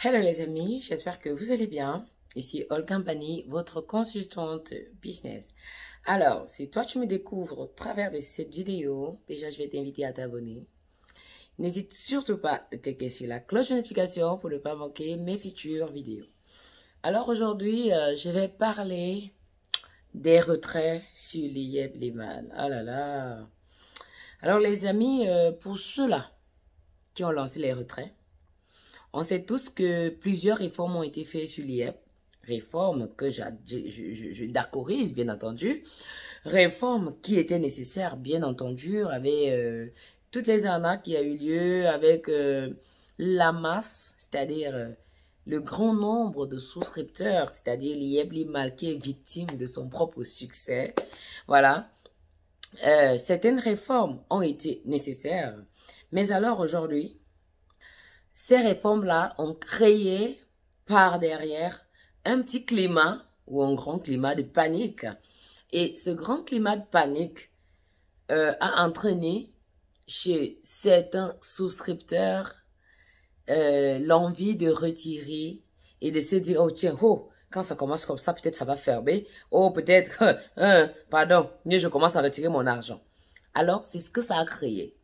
Hello les amis, j'espère que vous allez bien. Ici Olga Mbani, votre consultante business. Alors, si toi tu me découvres au travers de cette vidéo, déjà je vais t'inviter à t'abonner. N'hésite surtout pas de cliquer sur la cloche de notification pour ne pas manquer mes futures vidéos. Alors aujourd'hui, je vais parler des retraits sur les Yeb Liman. Ah là là. Alors les amis, pour ceux-là qui ont lancé les retraits, on sait tous que plusieurs réformes ont été faites sur l'IEP. Réformes que je d'accordise, bien entendu. Réformes qui étaient nécessaires, bien entendu, avec toutes les arnaques qui a eu lieu, avec la masse, c'est-à-dire le grand nombre de souscripteurs, c'est-à-dire l'IEP Limal qui est victime de son propre succès. Voilà. Certaines réformes ont été nécessaires. Mais alors aujourd'hui, ces réformes-là ont créé par derrière un petit climat ou un grand climat de panique. Et ce grand climat de panique a entraîné chez certains souscripteurs l'envie de retirer et de se dire, oh tiens, oh, quand ça commence comme ça, peut-être ça va fermer. Oh, peut-être, pardon, mieux je commence à retirer mon argent. Alors, c'est ce que ça a créé.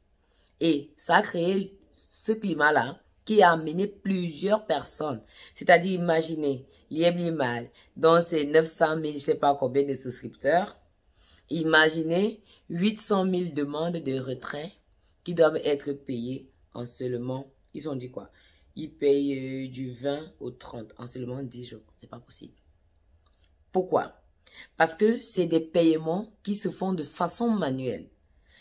Et ça a créé ce climat-là qui a amené plusieurs personnes. C'est-à-dire, imaginez, l'IEB Limal, dans ses 900 000, je ne sais pas combien de souscripteurs, imaginez 800 000 demandes de retrait qui doivent être payées en seulement, ils ont dit quoi? Ils payent du 20 au 30 en seulement 10 jours. C'est pas possible. Pourquoi? Parce que c'est des paiements qui se font de façon manuelle.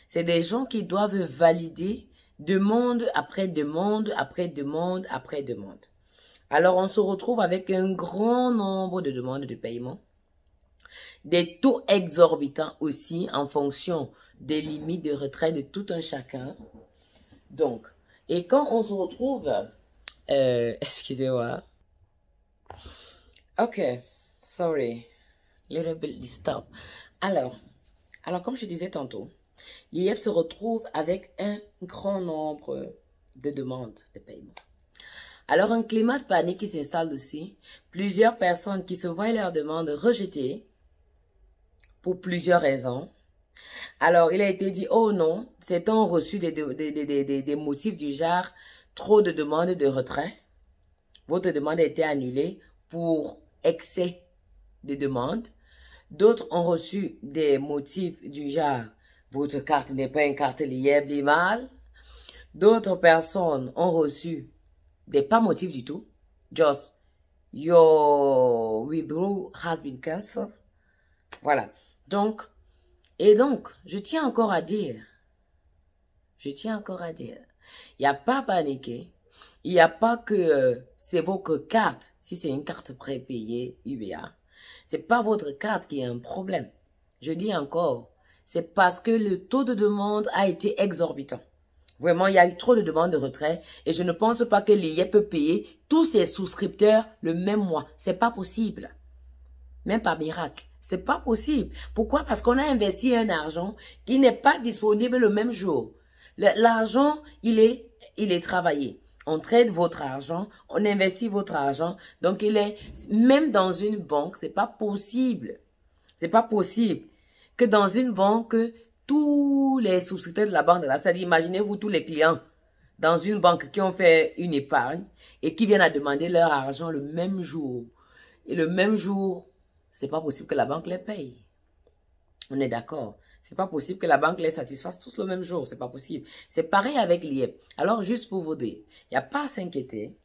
C'est des gens qui doivent valider demande après demande, après demande, après demande. Alors, on se retrouve avec un grand nombre de demandes de paiement. Des taux exorbitants aussi en fonction des limites de retrait de tout un chacun. Donc, et quand on se retrouve... excusez-moi. Ok, sorry. Little bit disturb. Alors, comme je disais tantôt, l'IEP se retrouve avec un grand nombre de demandes de paiement. Alors, un climat de panique qui s'installe aussi. Plusieurs personnes qui se voient leurs demandes rejetées pour plusieurs raisons. Alors, il a été dit, oh non, certains ont reçu des motifs du genre trop de demandes de retrait. Votre demande a été annulée pour excès de demandes. D'autres ont reçu des motifs du genre votre carte n'est pas une carte l'IEB Limal. D'autres personnes ont reçu des pas motifs du tout. Just, your withdrawal has been cancelled. Voilà. Donc, je tiens encore à dire, il n'y a pas à paniquer. Il n'y a pas que c'est votre carte, si c'est une carte prépayée UBA. C'est pas votre carte qui a un problème. Je dis encore, c'est parce que le taux de demande a été exorbitant. Vraiment, il y a eu trop de demandes de retrait et je ne pense pas que l'IEP peut payer tous ses souscripteurs le même mois. C'est pas possible. Même par miracle. C'est pas possible. Pourquoi? Parce qu'on a investi un argent qui n'est pas disponible le même jour. L'argent, il est travaillé. On trade votre argent, on investit votre argent. Donc, il est, même dans une banque, c'est pas possible. C'est pas possible que dans une banque, tous les souscripteurs de la banque, c'est-à-dire, imaginez-vous tous les clients dans une banque qui ont fait une épargne et qui viennent à demander leur argent le même jour. Et le même jour, c'est pas possible que la banque les paye. On est d'accord. C'est pas possible que la banque les satisfasse tous le même jour. C'est pas possible. C'est pareil avec l'IEP. Alors, juste pour vous dire, il n'y a pas à s'inquiéter.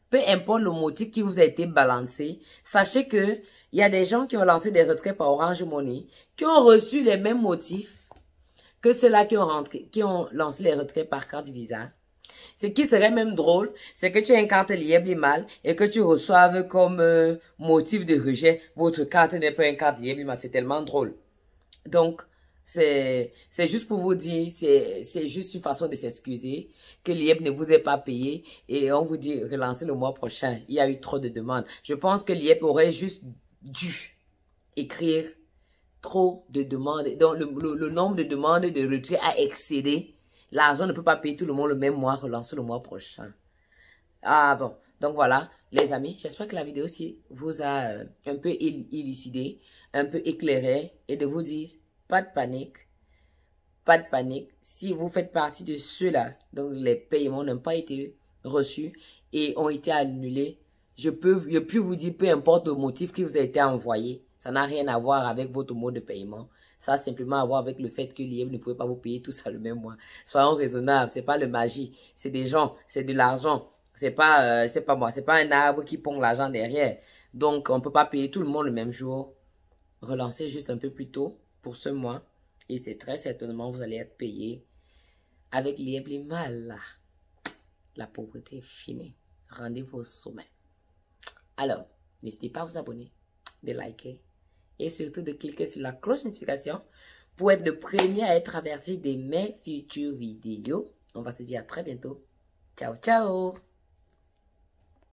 Peu importe le motif qui vous a été balancé, sachez que il y a des gens qui ont lancé des retraits par Orange Money, qui ont reçu les mêmes motifs que ceux-là qui ont lancé les retraits par carte Visa. Ce qui serait même drôle, c'est que tu aies une carte l'IEB Limal et que tu reçoives comme motif de rejet, votre carte n'est pas une carte l'IEB Limal. C'est tellement drôle. Donc, c'est juste pour vous dire, c'est juste une façon de s'excuser que l'IEP ne vous ait pas payé et on vous dit relancez le mois prochain. Il y a eu trop de demandes. Je pense que l'IEP aurait juste dû écrire trop de demandes. Donc, le nombre de demandes de retrait a excédé. L'argent ne peut pas payer tout le monde le même mois, relancer le mois prochain. Ah bon, donc voilà, les amis, j'espère que la vidéo aussi vous a un peu élucidé, un peu éclairé et de vous dire, pas de panique, pas de panique. Si vous faites partie de ceux-là, donc les paiements n'ont pas été reçus et ont été annulés, je peux vous dire, peu importe le motif qui vous a été envoyé, ça n'a rien à voir avec votre mode de paiement. Ça a simplement à voir avec le fait que l'IEM ne pouvait pas vous payer tout ça le même mois. Soyons raisonnables, c'est pas le magie, c'est des gens, c'est de l'argent. C'est pas moi, c'est pas un arbre qui pond l'argent derrière. Donc, on peut pas payer tout le monde le même jour. Relancez juste un peu plus tôt pour ce mois. Et c'est très certainement, vous allez être payé avec les mal là. La pauvreté est finie. Rendez-vous au sommet. Alors, n'hésitez pas à vous abonner, de liker et surtout de cliquer sur la cloche de notification pour être le premier à être averti de mes futures vidéos. On va se dire à très bientôt. Ciao, ciao!